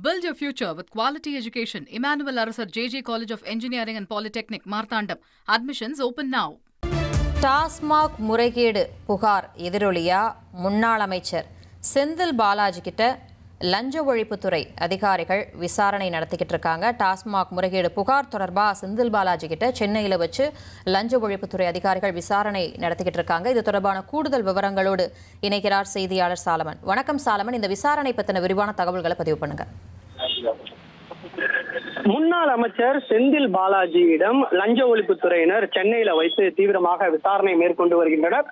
Build your future with quality education. Emmanuel Arasar JJ College of Engineering and Polytechnic, Marthandam. Admissions open now. TASMAC முறைகேடு புகார் எதிரொலியா முன்னாள் அமைச்சர் செந்தில் பாலாஜி கிட்ட லஞ்ச ஒழிப்புத்துறை அதிகாரிகள் விசாரணை நடத்திக்கிட்டு இருக்காங்க. டாஸ்மாக் முறைகேடு புகார் தொடர்பாக செந்தில் பாலாஜி கிட்ட சென்னையில் வச்சு லஞ்ச ஒழிப்புத்துறை அதிகாரிகள் விசாரணை நடத்திக்கிட்டு இருக்காங்க. இது தொடர்பான கூடுதல் விவரங்களோடு இணைக்கிறார் செய்தியாளர் சாலமன். வணக்கம் சாலமன், இந்த விசாரணை பற்றின விரிவான தகவல்களை பதிவு பண்ணுங்க. முன்னாள் அமைச்சர் செந்தில் பாலாஜியிடம் லஞ்ச ஒழிப்புத்துறையினர் சென்னையில வைத்து தீவிரமாக விசாரணை மேற்கொண்டு வருகின்றனர்.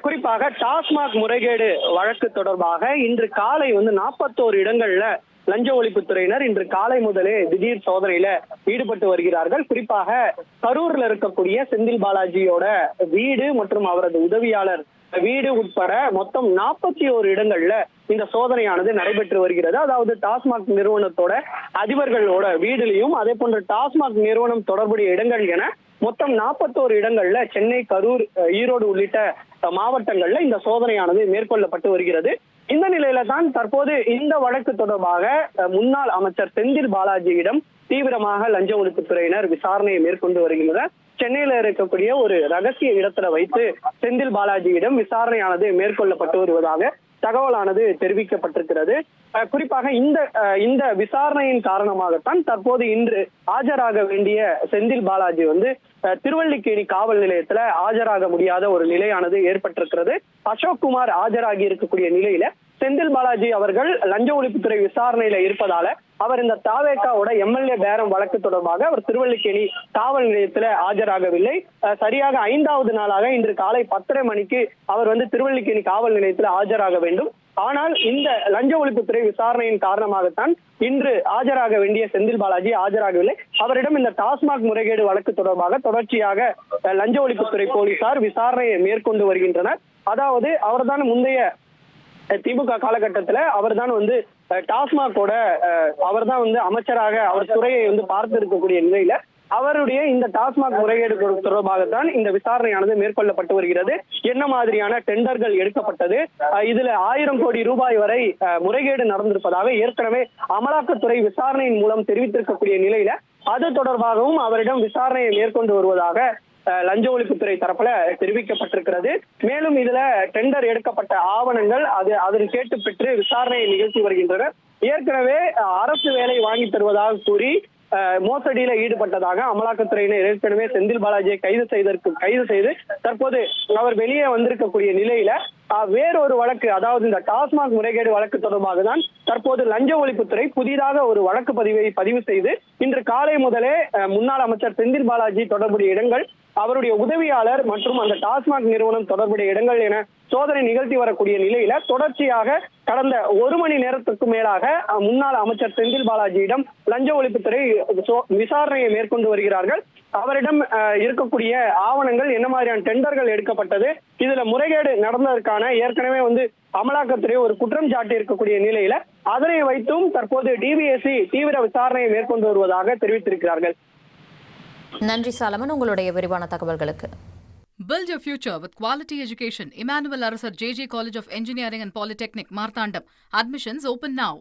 குறிப்பாக டாஸ்மாக் முறைகேடு வழக்கு தொடர்பாக இன்று காலை 41 இடங்கள்ல லஞ்ச ஒழிப்புத்துறையினர் இன்று காலை முதலே திடீர் சோதனையில ஈடுபட்டு வருகிறார்கள். குறிப்பாக கரூர்ல இருக்கக்கூடிய செந்தில் பாலாஜியோட வீடு மற்றும் அவரது உதவியாளர் வீடு உட்பட மொத்தம் 41 இடங்கள்ல இந்த சோதனையானது நடைபெற்று வருகிறது. அதாவது டாஸ்மாக் நிறுவனத்தோட அதிபர்களோட வீடுலையும் அதே போன்ற டாஸ்மாக் நிறுவனம் தொடர்புடைய இடங்கள் என மொத்தம் 41 இடங்கள்ல சென்னை, கரூர், ஈரோடு உள்ளிட்ட மாவட்டங்கள்ல இந்த சோதனையானது மேற்கொள்ளப்பட்டு வருகிறது. இந்த நிலையில தான் தற்போது இந்த வழக்கு தொடர்பாக முன்னாள் அமைச்சர் செந்தில் பாலாஜியிடம் தீவிரமாக லஞ்ச ஒழிப்புத்துறையினர் விசாரணையை மேற்கொண்டு வருகின்றனர். சென்னையில இருக்கக்கூடிய ஒரு ரகசிய இடத்துல வைத்து செந்தில் பாலாஜியிடம் விசாரணையானது மேற்கொள்ளப்பட்டு வருவதாக தகவலானது தெரிவிக்கப்பட்டிருக்கிறது. குறிப்பாக இந்த விசாரணையின் காரணமாகத்தான் தற்போது இன்று ஆஜராக வேண்டிய செந்தில் பாலாஜி திருவல்லிக்கேணி காவல் நிலையத்துல ஆஜராக முடியாத ஒரு நிலையானது ஏற்பட்டிருக்கிறது. அசோக் குமார் ஆஜராகி இருக்கக்கூடிய நிலையில செந்தில் பாலாஜி அவர்கள் லஞ்ச ஒழிப்புத்துறை விசாரணையில இருப்பதால அவர் இந்த தாவேகாவோட எம்எல்ஏ பேரம் வழக்கு தொடர்பாக அவர் திருவல்லிக்கேணி காவல் நிலையத்துல ஆஜராகவில்லை. சரியாக 5வது நாளாக இன்று காலை 10:30 மணிக்கு அவர் திருவல்லிக்கேணி காவல் நிலையத்துல ஆஜராக வேண்டும். ஆனால் இந்த லஞ்ச ஒழிப்புத்துறை விசாரணையின் காரணமாகத்தான் இன்று ஆஜராக வேண்டிய செந்தில் பாலாஜி ஆஜராகவில்லை. அவரிடம் இந்த டாஸ்மாக் முறைகேடு வழக்கு தொடர்பாக தொடர்ச்சியாக லஞ்ச ஒழிப்புத்துறை போலீசார் விசாரணையை மேற்கொண்டு வருகின்றனர். அதாவது அவர்தான் முந்தைய திமுக காலகட்டத்துல அவர்தான் டாஸ்மாகோட அவர்தான் அமைச்சராக அவர் துறையை பார்த்து இருக்கக்கூடிய நிலையில அவருடைய இந்த டாஸ்மாக் முறைகேடு தொடர்பாகத்தான் இந்த விசாரணையானது மேற்கொள்ளப்பட்டு வருகிறது. என்ன மாதிரியான டெண்டர்கள் எடுக்கப்பட்டது, இதுல 1000 கோடி ரூபாய் வரை முறைகேடு நடந்திருப்பதாக ஏற்கனவே அமலாக்கத்துறை விசாரணையின் மூலம் தெரிவித்திருக்கக்கூடிய நிலையில அது தொடர்பாகவும் அவரிடம் விசாரணையை மேற்கொண்டு வருவதாக லஞ்ச ஒழிப்புத்துறை தரப்புல தெரிவிக்கப்பட்டிருக்கிறது. மேலும் இதுல டெண்டர் எடுக்கப்பட்ட ஆவணங்கள் அதனை கேட்டு பெற்று விசாரணையை நிகழ்த்தி வருகின்றனர். ஏற்கனவே அரசு வேலை வாங்கி தருவதாக கூறி மோசடியில ஈடுபட்டதாக அமலாக்கத்துறையினர் ஏற்கனவே செந்தில் பாலாஜியை கைது செய்து தற்போது அவர் வெளியே வந்திருக்கக்கூடிய நிலையில வேறொரு வழக்கு, அதாவது இந்த டாஸ்மாக் முறைகேடு வழக்கு தொடர்பாக தான் தற்போது லஞ்ச ஒழிப்புத்துறை புதிதாக ஒரு வழக்கு பதிவு செய்து இன்று காலை முதலே முன்னாள் அமைச்சர் செந்தில் பாலாஜி தொடர்புடைய இடங்கள், அவருடைய உதவியாளர் மற்றும் அந்த டாஸ்மாக் நிறுவனம் தொடர்புடைய இடங்கள் என சோதனை நிகழ்த்தி வரக்கூடிய நிலையில தொடர்ச்சியாக கடந்த 1 மணி நேரத்துக்கு மேலாக முன்னாள் அமைச்சர் செந்தில் பாலாஜியிடம் லஞ்ச ஒழிப்புத்துறை விசாரணையை மேற்கொண்டு வருகிறார்கள். அவரிடம் இருக்கக்கூடிய ஆவணங்கள், என்ன மாதிரியான டெண்டர்கள் எடுக்கப்பட்டது, இதுல முறைகேடு நடந்ததற்கான ஏற்கனவே அமலாக்கத்துறை ஒரு குற்றம் சாட்டி இருக்கக்கூடிய நிலையில அதனை வைத்தும் தற்போது டிபிஎஸ்சி தீவிர விசாரணையை மேற்கொண்டு வருவதாக தெரிவித்திருக்கிறார்கள். நன்றி சாலமன், உங்களுடைய விரிவான தகவல்களுக்கு. Build your future with quality education. Emmanuel Arasar JJ College of Engineering and Polytechnic, Marthandam. Admissions open now.